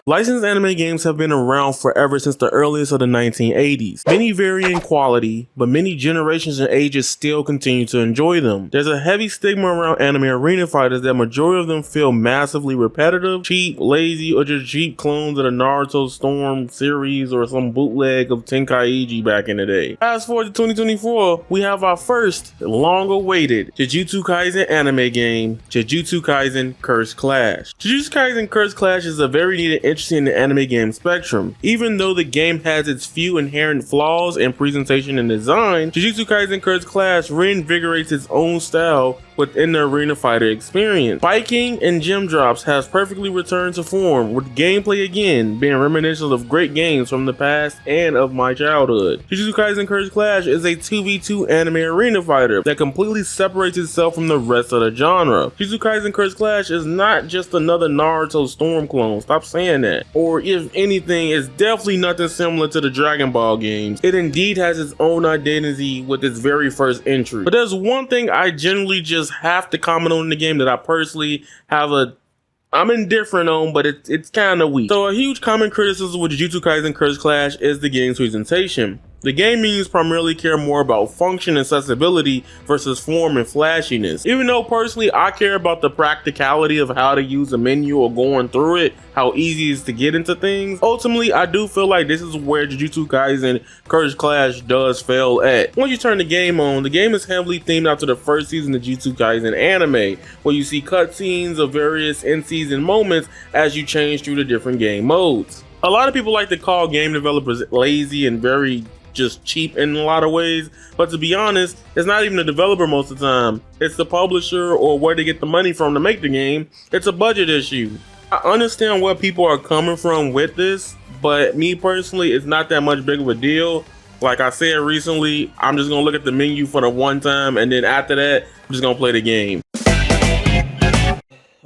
Licensed anime games have been around forever since the earliest of the 1980s. Many vary in quality, but many generations and ages still continue to enjoy them. There's a heavy stigma around anime arena fighters that majority of them feel massively repetitive, cheap, lazy, or just cheap clones of the Naruto Storm series or some bootleg of Tenkaichi back in the day. Fast forward to 2024, we have our first long-awaited Jujutsu Kaisen anime game, Jujutsu Kaisen Cursed Clash. Jujutsu Kaisen Cursed Clash is a very neat and interesting in the anime game spectrum. Even though the game has its few inherent flaws in presentation and design, Jujutsu Kaisen Cursed Clash reinvigorates its own style within the arena fighter experience. Biking and gem drops has perfectly returned to form, with gameplay again being reminiscent of great games from the past and of my childhood. Jujutsu Kaisen Cursed Clash is a 2v2 anime arena fighter that completely separates itself from the rest of the genre. Jujutsu Kaisen Cursed Clash is not just another Naruto Storm clone, stop saying that. Or if anything, it's definitely nothing similar to the Dragon Ball games. It indeed has its own identity with its very first entry. But there's one thing I generally just have to comment on in the game that I personally I'm indifferent on, but it's kind of weak. So a huge common criticism with Jujutsu Kaisen Cursed Clash is the game's presentation. The game menus primarily care more about function and accessibility versus form and flashiness. Even though personally I care about the practicality of how to use a menu or going through it, how easy it is to get into things, ultimately I do feel like this is where Jujutsu Kaisen Cursed Clash does fail at. Once you turn the game on, the game is heavily themed after the first season of Jujutsu Kaisen anime, where you see cutscenes of various in-season moments as you change through the different game modes. A lot of people like to call game developers lazy and very just cheap in a lot of ways, but to be honest, it's not even the developer most of the time. It's the publisher or where they get the money from to make the game. It's a budget issue. I understand where people are coming from with this, but me personally, it's not that much big of a deal. Like I said recently, I'm just gonna look at the menu for the one time, and then after that, I'm just gonna play the game.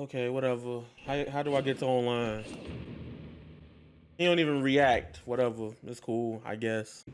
Okay, whatever. How do I get to online? He don't even react. Whatever. It's cool, I guess.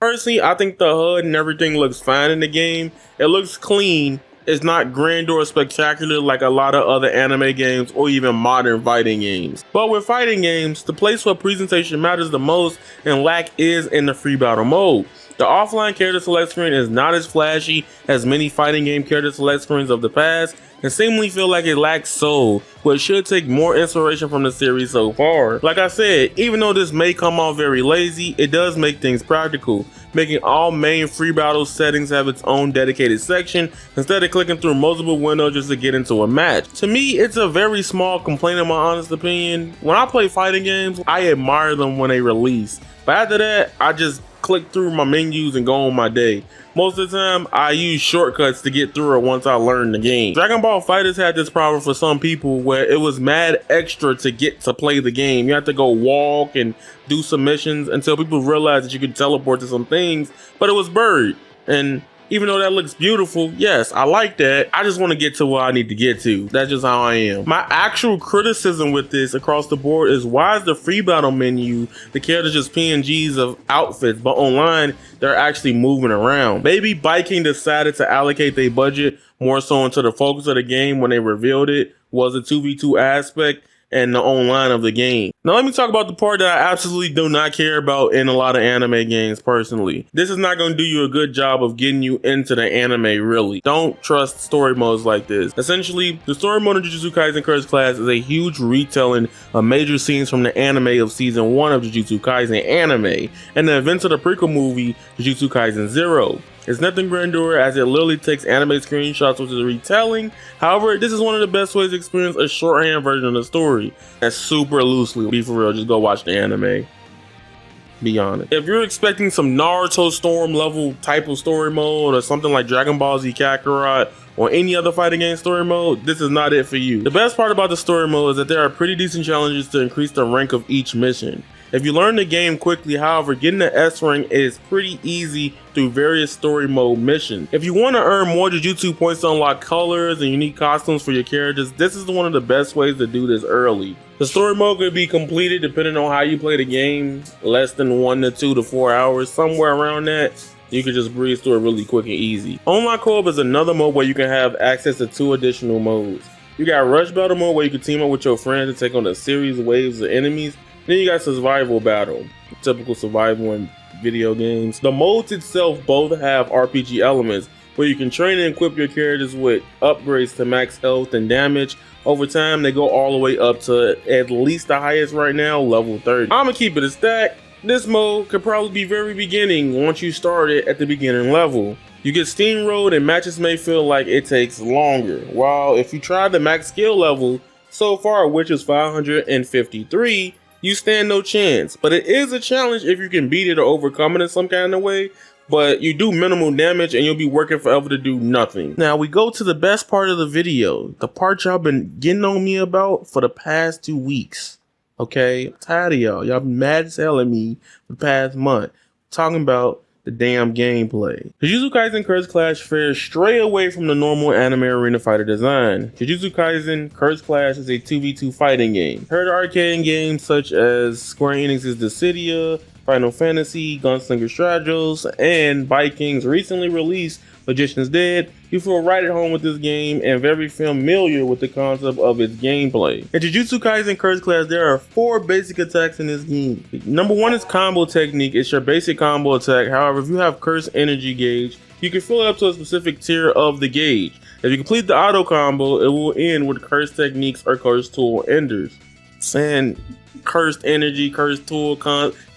Personally, I think the HUD and everything looks fine in the game. It looks clean. It's not grand or spectacular like a lot of other anime games or even modern fighting games. But with fighting games, the place where presentation matters the most and lack is in the free battle mode. The offline character select screen is not as flashy as many fighting game character select screens of the past, and seemingly feel like it lacks soul, but should take more inspiration from the series so far. Like I said, even though this may come off very lazy, it does make things practical, making all main free battle settings have its own dedicated section instead of clicking through multiple windows just to get into a match. To me, it's a very small complaint in my honest opinion. When I play fighting games, I admire them when they release, but after that, I just click through my menus and go on my day. Most of the time, I use shortcuts to get through it once I learn the game. Dragon Ball FighterZ had this problem for some people where it was mad extra to get to play the game. You have to go walk and do some missions until people realized that you could teleport to some things, but it was buried. And even though that looks beautiful, yes, I like that. I just want to get to where I need to get to. That's just how I am. My actual criticism with this across the board is, why is the free battle menu, the characters just PNGs of outfits, but online they're actually moving around? Maybe Biking decided to allocate their budget more so into the focus of the game when they revealed it was a 2v2 aspect and the online of the game. Now let me talk about the part that I absolutely do not care about in a lot of anime games personally. This is not going to do you a good job of getting you into the anime really. Don't trust story modes like this. Essentially, the story mode of Jujutsu Kaisen Cursed Clash is a huge retelling of major scenes from the anime of season 1 of Jujutsu Kaisen anime and the events of the prequel movie Jujutsu Kaisen 0. It's nothing grandeur as it literally takes anime screenshots which is a retelling. However, this is one of the best ways to experience a shorthand version of the story. That's super loosely. Be for real, just go watch the anime. Be honest. If you're expecting some Naruto Storm level type of story mode or something like Dragon Ball Z Kakarot or any other fighting game story mode, this is not it for you. The best part about the story mode is that there are pretty decent challenges to increase the rank of each mission. If you learn the game quickly, however, getting the S rank is pretty easy through various story mode missions. If you want to earn more Jujutsu points to unlock colors and unique costumes for your characters, this is one of the best ways to do this early. The story mode could be completed depending on how you play the game, less than 1 to 2 to 4 hours, somewhere around that. You can just breeze through it really quick and easy. Online co-op is another mode where you can have access to 2 additional modes. You got Rush Battle mode where you can team up with your friends to take on a series of waves of enemies Then you got survival battle, typical survival in video games. The modes itself both have RPG elements where you can train and equip your characters with upgrades to max health and damage. Over time, they go all the way up to at least the highest right now, level 30. I'ma keep it a stack. This mode could probably be very beginning once you start it at the beginning level. You get steamrolled and matches may feel like it takes longer. While if you try the max skill level so far, which is 553, you stand no chance. But it is a challenge if you can beat it or overcome it in some kind of way. But you do minimal damage and you'll be working forever to do nothing. Now we go to the best part of the video, the part y'all been getting on me about for the past 2 weeks. Okay, I'm tired of y'all. Y'all been mad as hell at me for the past month. Talking about the damn gameplay. Jujutsu Kaisen Cursed Clash fares stray away from the normal anime arena fighter design. Jujutsu Kaisen Cursed Clash is a 2v2 fighting game. Heard arcade games such as Square Enix's Dissidia, Final Fantasy, Gunslinger Strategos, and Vikings recently released Magician's Dead, you feel right at home with this game and very familiar with the concept of its gameplay. In Jujutsu Kaisen Cursed Clash, there are 4 basic attacks in this game. Number 1 is combo technique. It's your basic combo attack. However, if you have cursed energy gauge, you can fill it up to a specific tier of the gauge. If you complete the auto combo, it will end with cursed techniques or cursed tool enders. Saying cursed energy, cursed tool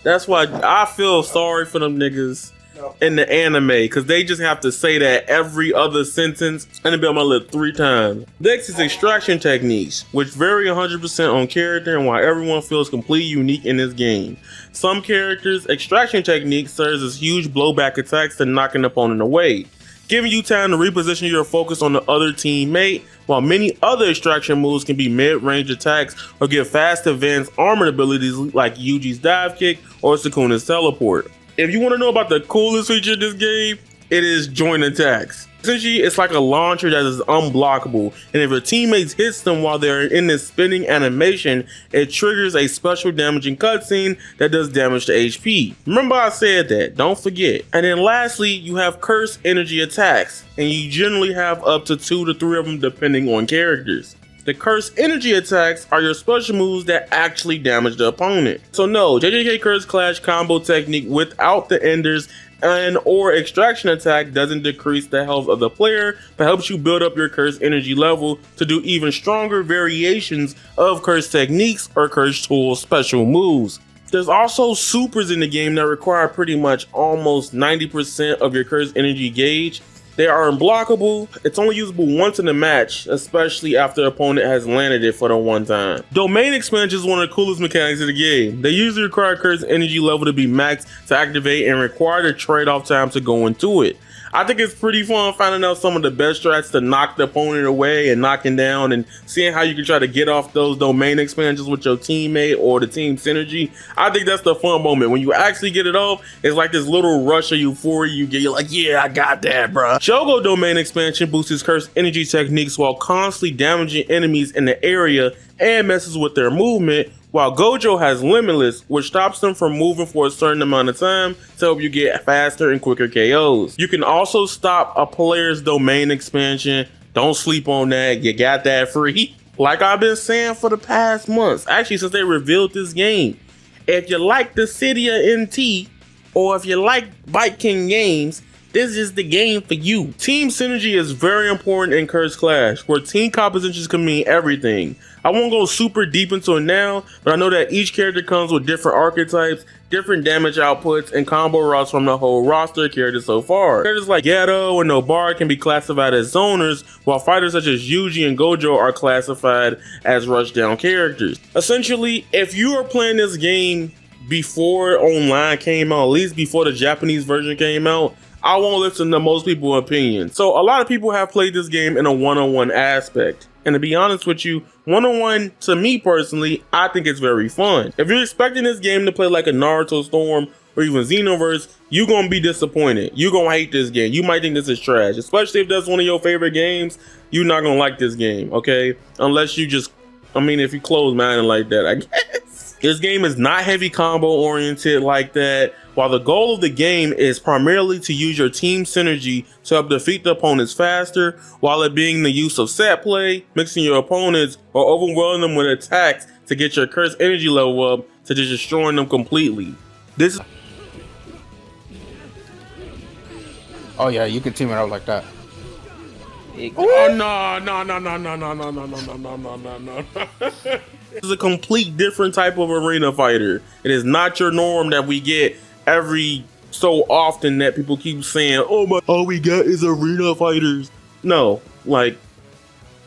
that's why I feel sorry for them niggas in the anime, because they just have to say that every other sentence and be on my lip 3 times. Next is extraction techniques, which vary 100% on character and why everyone feels completely unique in this game. Some characters' extraction techniques serves as huge blowback attacks to knock an opponent away, giving you time to reposition your focus on the other teammate, while many other extraction moves can be mid-range attacks or give fast advanced armored abilities like Yuji's dive kick or Sukuna's teleport. If you want to know about the coolest feature of this game, it is joint attacks. Essentially, it's like a launcher that is unblockable, and if your teammates hits them while they're in this spinning animation, it triggers a special damaging cutscene that does damage to HP. Remember I said that, don't forget. And then lastly, you have cursed energy attacks, and you generally have up to 2 to 3 of them depending on characters. The cursed energy attacks are your special moves that actually damage the opponent. So no, JJK Cursed Clash combo technique without the enders and or extraction attack doesn't decrease the health of the player, but helps you build up your cursed energy level to do even stronger variations of cursed techniques or cursed tool special moves. There's also supers in the game that require pretty much almost 90% of your cursed energy gauge. They are unblockable. It's only usable once in a match, especially after the opponent has landed it for the one time. Domain expansion is one of the coolest mechanics of the game. They usually require cursed energy level to be maxed to activate and require the trade-off time to go into it. I think it's pretty fun finding out some of the best strats to knock the opponent away and knocking down, and seeing how you can try to get off those domain expansions with your teammate or the team synergy. I think that's the fun moment. When you actually get it off, it's like this little rush of euphoria you get. You're like, yeah, I got that, bro. Shogo domain expansion boosts his cursed energy techniques while constantly damaging enemies in the area and messes with their movement, while Gojo has Limitless, which stops them from moving for a certain amount of time to help you get faster and quicker KOs. You can also stop a player's domain expansion. Don't sleep on that, you got that free. Like I've been saying for the past months, actually since they revealed this game, if you like the Dissidia NT, or if you like Viking games, this is the game for you. Team synergy is very important in Cursed Clash, where team compositions can mean everything. I won't go super deep into it now, but I know that each character comes with different archetypes, different damage outputs, and combo routes from the whole roster of characters so far. Characters like Gato and Nobara can be classified as zoners, while fighters such as Yuji and Gojo are classified as rushdown characters. Essentially, if you are playing this game before online came out, at least before the Japanese version came out, I won't listen to most people's opinions. So a lot of people have played this game in a one-on-one aspect. And to be honest with you, one-on-one, to me personally, I think it's very fun. If you're expecting this game to play like a Naruto Storm or even Xenoverse, you're gonna be disappointed. You're gonna hate this game. You might think this is trash, especially if that's one of your favorite games. You're not gonna like this game, okay? Unless you just, if you close-minded like that, I guess. This game is not heavy combo oriented like that. While the goal of the game is primarily to use your team synergy to help defeat the opponents faster, while it being the use of set play, mixing your opponents, or overwhelming them with attacks to get your cursed energy level up to just destroying them completely. This is Oh yeah, you can team it up like that. oh no. This is a complete different type of arena fighter. It is not your norm that we get every so often that people keep saying, oh my, all we got is arena fighters. No, like,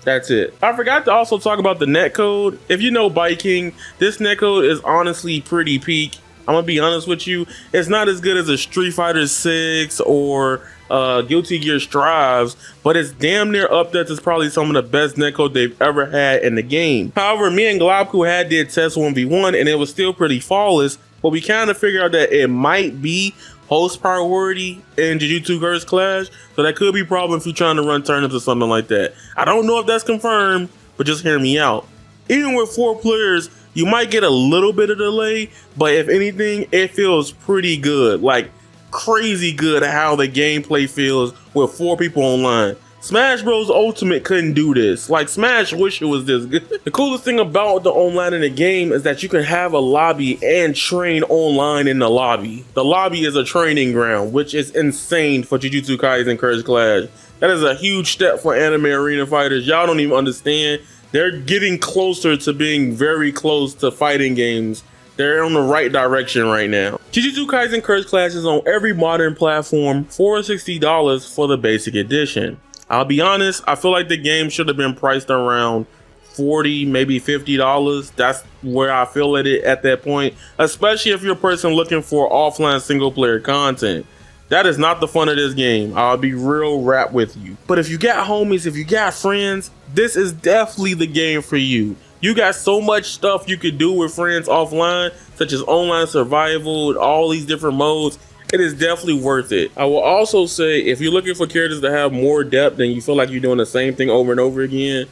that's it. I forgot to also talk about the netcode. If you know Bike King, this netcode is honestly pretty peak. I'm gonna be honest with you. It's not as good as a Street Fighter 6 or Guilty Gear Strives, but it's damn near up there to probably some of the best netcode they've ever had in the game. However, me and Globku did test 1v1 and it was still pretty flawless, but we kind of figured out that it might be host priority in Jujutsu Kaisen Clash, so that could be a problem if you're trying to run turnips or something like that. I don't know if that's confirmed, but just hear me out. Even with 4 players, you might get a little bit of delay, but if anything, it feels pretty good, like crazy good at how the gameplay feels with 4 people online. Smash Bros Ultimate couldn't do this. Like, Smash wish it was this good. The coolest thing about the online in the game is that you can have a lobby and train online in the lobby. The lobby is a training ground, which is insane for Jujutsu Kaisen Cursed Clash. That is a huge step for anime arena fighters. Y'all don't even understand. They're getting closer to being very close to fighting games. They're on the right direction right now. Jujutsu Kaisen Cursed Clash is on every modern platform for $60 for the basic edition. I'll be honest, I feel like the game should have been priced around $40, maybe $50. That's where I feel it at that point, especially if you're a person looking for offline single player content. That is not the fun of this game. I'll be real rap with you. But if you got homies, if you got friends, this is definitely the game for you. You got so much stuff you could do with friends offline, such as online survival, all these different modes. It is definitely worth it. I will also say, if you're looking for characters that have more depth and you feel like you're doing the same thing over and over again,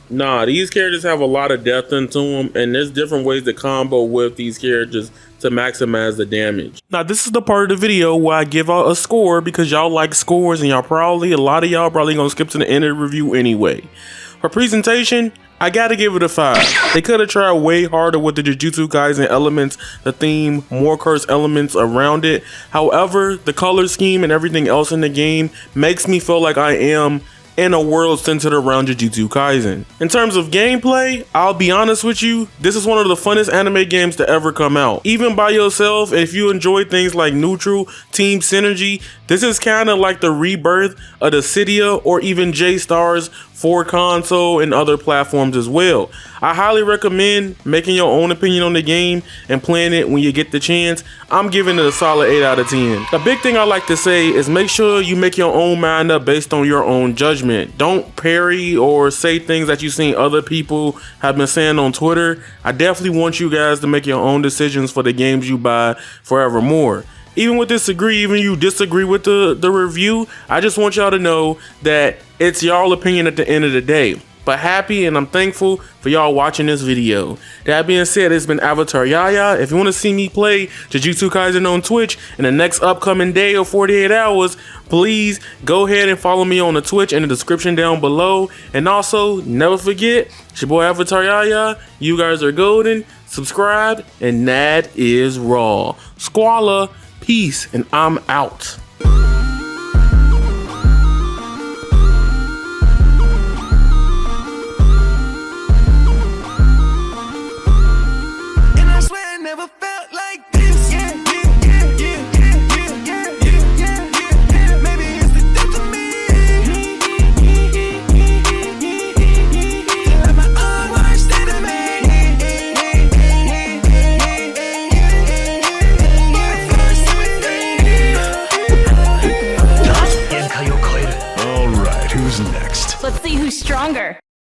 nah, these characters have a lot of depth into them, and there's different ways to combo with these characters to maximize the damage. Now, this is the part of the video where I give out a score because y'all like scores, and a lot of y'all probably gonna skip to the end of the review anyway. For presentation, I gotta give it a 5. They could have tried way harder with the Jujutsu Kaisen elements, the theme, more cursed elements around it. However, the color scheme and everything else in the game makes me feel like I am in a world centered around Jujutsu Kaisen. In terms of gameplay, I'll be honest with you, this is one of the funnest anime games to ever come out. Even by yourself, if you enjoy things like neutral, team synergy, this is kind of like the rebirth of the Cydia or even J-Stars for console and other platforms as well. I highly recommend making your own opinion on the game and playing it when you get the chance. I'm giving it a solid 8 out of 10. The big thing I like to say is make sure you make your own mind up based on your own judgment. Don't parry or say things that you've seen other people have been saying on Twitter. I definitely want you guys to make your own decisions for the games you buy forevermore. Even you disagree with the review, I just want y'all to know that it's y'all opinion at the end of the day. But happy and I'm thankful for y'all watching this video. That being said, it's been Avataryaya. If you want to see me play Jujutsu Kaisen on Twitch in the next upcoming day or 48 hours, please go ahead and follow me on the Twitch in the description down below. And also, never forget, it's your boy Avataryaya. You guys are golden. Subscribe, and that is raw. Squalla, peace, and I'm out. Let's see who's stronger.